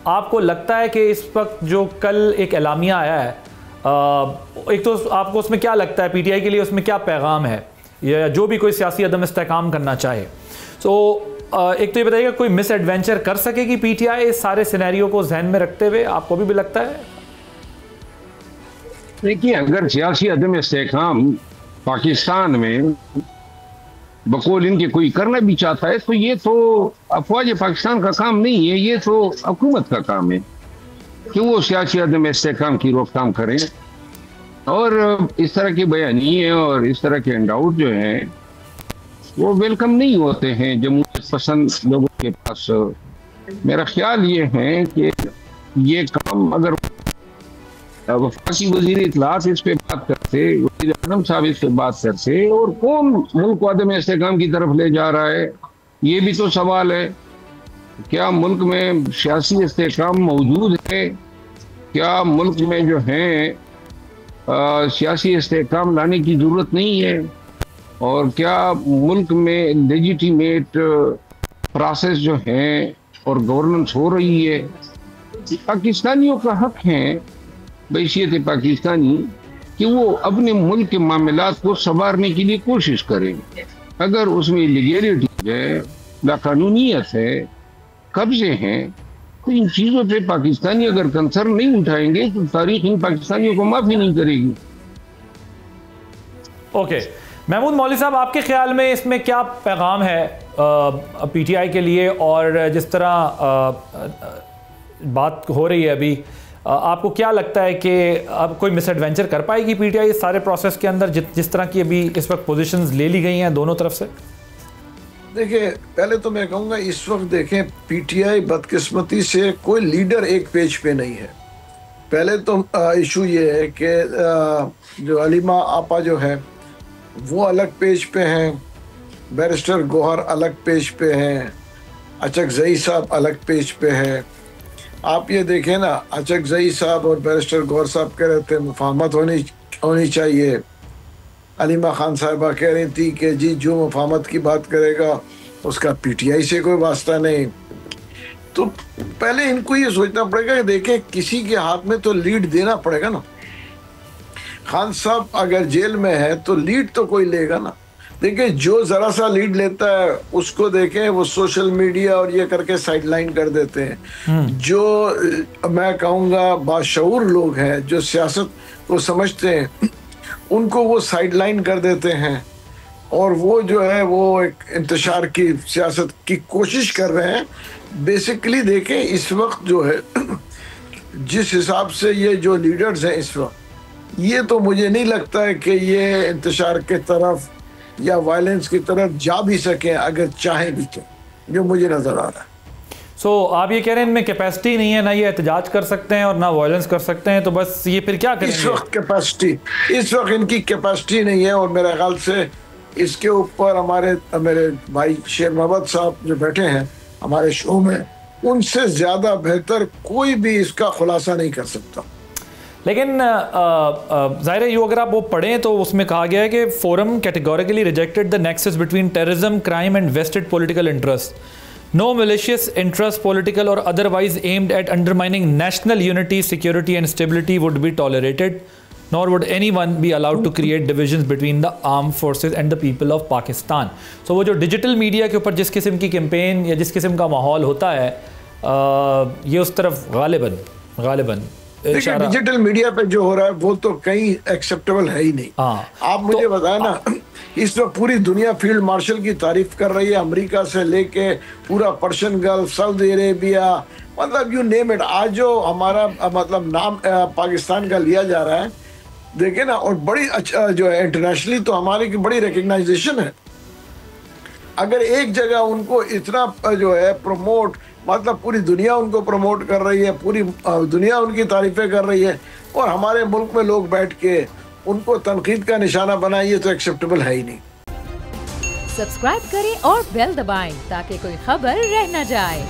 آپ کو لگتا ہے کہ اس وقت جو کل ایک اعلامیہ آیا ہے، ایک تو آپ کو اس میں کیا لگتا ہے پی ٹی آئی کے لیے اس میں کیا پیغام ہے، یا جو بھی کوئی سیاسی عدم استحکام کرنا چاہے؟ ایک تو یہ بتائیے گا کوئی مس ایڈوینچر کر سکے گی پی ٹی آئی اس سارے سینیریو کو ذہن میں رکھتے ہوئے؟ آپ کو بھی لگتا ہے؟ دیکھیے، اگر سیاسی عدم استحکام پاکستان میں بقول ان کے کوئی کرنا بھی چاہتا ہے تو یہ تو افواج پاکستان کا کام نہیں ہے، یہ تو حکومت کا کام ہے کہ وہ سیاسی عدم استحکام کی روک تھام کریں. اور اس طرح کے بیانیے اور اس طرح کے ہینڈ آؤٹ جو ہیں وہ ویلکم نہیں ہوتے ہیں جمہوریت پسند لوگوں کے پاس. میرا خیال یہ ہے کہ یہ کام اگر وفاقی وزیر اطلاعات اس پہ بات کرتے، وزیر اعظم صاحب اس پہ بات کرتے، اور کون ملک کو عدم استحکام کی طرف لے جا رہا ہے یہ بھی تو سوال ہے. کیا ملک میں سیاسی استحکام موجود ہے؟ کیا ملک میں جو ہیں سیاسی استحکام لانے کی ضرورت نہیں ہے؟ اور کیا ملک میں لیجیٹیمیٹ پروسیس جو ہیں اور گورننس ہو رہی ہے؟ پاکستانیوں کا حق ہے بحیثیت پاکستانی کہ وہ اپنے ملک کے معاملات کو سنوارنے کے لیے کوشش کریں. اگر اس میں لیگیلٹی ہے، لاقانونیت ہے، قبضے ہیں، تو ان چیزوں پہ پاکستانی اگر کنسرن نہیں اٹھائیں گے تو تاریخ ان پاکستانیوں کو معافی نہیں کرے گی. اوکے، محمود مولوی صاحب، آپ کے خیال میں اس میں کیا پیغام ہے پی ٹی آئی کے لیے؟ اور جس طرح بات ہو رہی ہے ابھی، آپ کو کیا لگتا ہے کہ اب کوئی مس ایڈوینچر کر پائے گی پی ٹی آئی اس سارے پروسیس کے اندر جس طرح کی ابھی اس وقت پوزیشنز لے لی گئی ہیں دونوں طرف سے؟ دیکھیں، پہلے تو میں کہوں گا اس وقت دیکھیں پی ٹی آئی بدقسمتی سے کوئی لیڈر ایک پیج پہ نہیں ہے. پہلے تو ایشو یہ ہے کہ جو علیمہ آپا جو ہے وہ الگ پیج پہ ہیں، بیرسٹر گوہر الگ پیج پہ ہیں، اچک زئی صاحب الگ پیج پہ ہیں. آپ یہ دیکھیں نا، اچک زئی صاحب اور بیرسٹر گوہر صاحب کہہ رہے تھے مفاہمت ہونی چاہیے. علیمہ خان صاحبہ کہہ رہی تھی کہ جی جو مفاہمت کی بات کرے گا اس کا پی ٹی آئی سے کوئی واسطہ نہیں. تو پہلے ان کو یہ سوچنا پڑے گا کہ دیکھیں کسی کے ہاتھ میں تو لیڈ دینا پڑے گا نا. خان صاحب اگر جیل میں ہے تو لیڈ تو کوئی لے گا نا. دیکھیں جو ذرا سا لیڈ لیتا ہے اس کو دیکھیں وہ سوشل میڈیا اور یہ کر کے سائڈ لائن کر دیتے ہیں. جو میں کہوں گا باشعور لوگ ہیں جو سیاست کو سمجھتے ہیں ان کو وہ سائڈ لائن کر دیتے ہیں، اور وہ جو ہے وہ ایک انتشار کی سیاست کی کوشش کر رہے ہیں. بیسیکلی دیکھیں اس وقت جو ہے جس حساب سے یہ جو لیڈرز ہیں اس وقت، یہ تو مجھے نہیں لگتا ہے کہ یہ انتشار کی طرف یا وائلنس کی طرف جا بھی سکیں اگر چاہیں بھی تو، جو مجھے نظر آ رہا ہے. آپ یہ کہہ رہے ہیں ان میں کیپیسٹی نہیں ہے، نہ یہ احتجاج کر سکتے ہیں اور نہ وائلنس کر سکتے ہیں، تو بس یہ پھر کیا کریں گے؟ اس وقت ان کی کیپیسٹی نہیں ہے. اور میرے خیال سے اس کے اوپر میرے بھائی شیر محمد صاحب جو بیٹھے ہیں ہمارے شو میں، ان سے زیادہ بہتر کوئی بھی اس کا خلاصہ نہیں کر سکتا. لیکن ظاہر ہے اگر آپ وہ پڑھیں تو اس میں کہا گیا ہے کہ forum categorically rejected the nexus between terrorism, crime and vested political interests. No malicious interest, political or otherwise aimed at undermining national unity, security and stability would be tolerated, nor would anyone be allowed to create divisions between the armed forces and the people of Pakistan. So وہ جو digital media کے اوپر جس قسم کی campaign یا جس قسم کا ماحول ہوتا ہے یہ اس طرف غالباً ڈیجیٹل میڈیا پہ جو ہو رہا ہے وہ تو کہیں ایکسیپٹیبل ہے ہی نہیں. آپ مجھے بتائیں نا، اس وقت پوری دنیا فیلڈ مارشل کی تعریف کر رہی ہے، امریکہ سے لے کے پورا پرشین گلف، سعودی عربیہ، مطلب یو نیم اٹ. آج جو ہمارا مطلب نام پاکستان کا لیا جا رہا ہے دیکھیں نا، اور بڑی اچھا جو ہے انٹرنیشنلی تو ہماری کی بڑی ریکگنائزیشن ہے. اگر ایک جگہ ان کو اتنا جو ہے پروموٹ، مطلب پوری دنیا ان کو پروموٹ کر رہی ہے، پوری دنیا ان کی تعریفیں کر رہی ہے، اور ہمارے ملک میں لوگ بیٹھ کے ان کو تنقید کا نشانہ بنائیے تو ایکسیپٹیبل ہے ہی نہیں. سبسکرائب کریں اور بیل دبائیں تاکہ کوئی خبر رہ نہ جائے.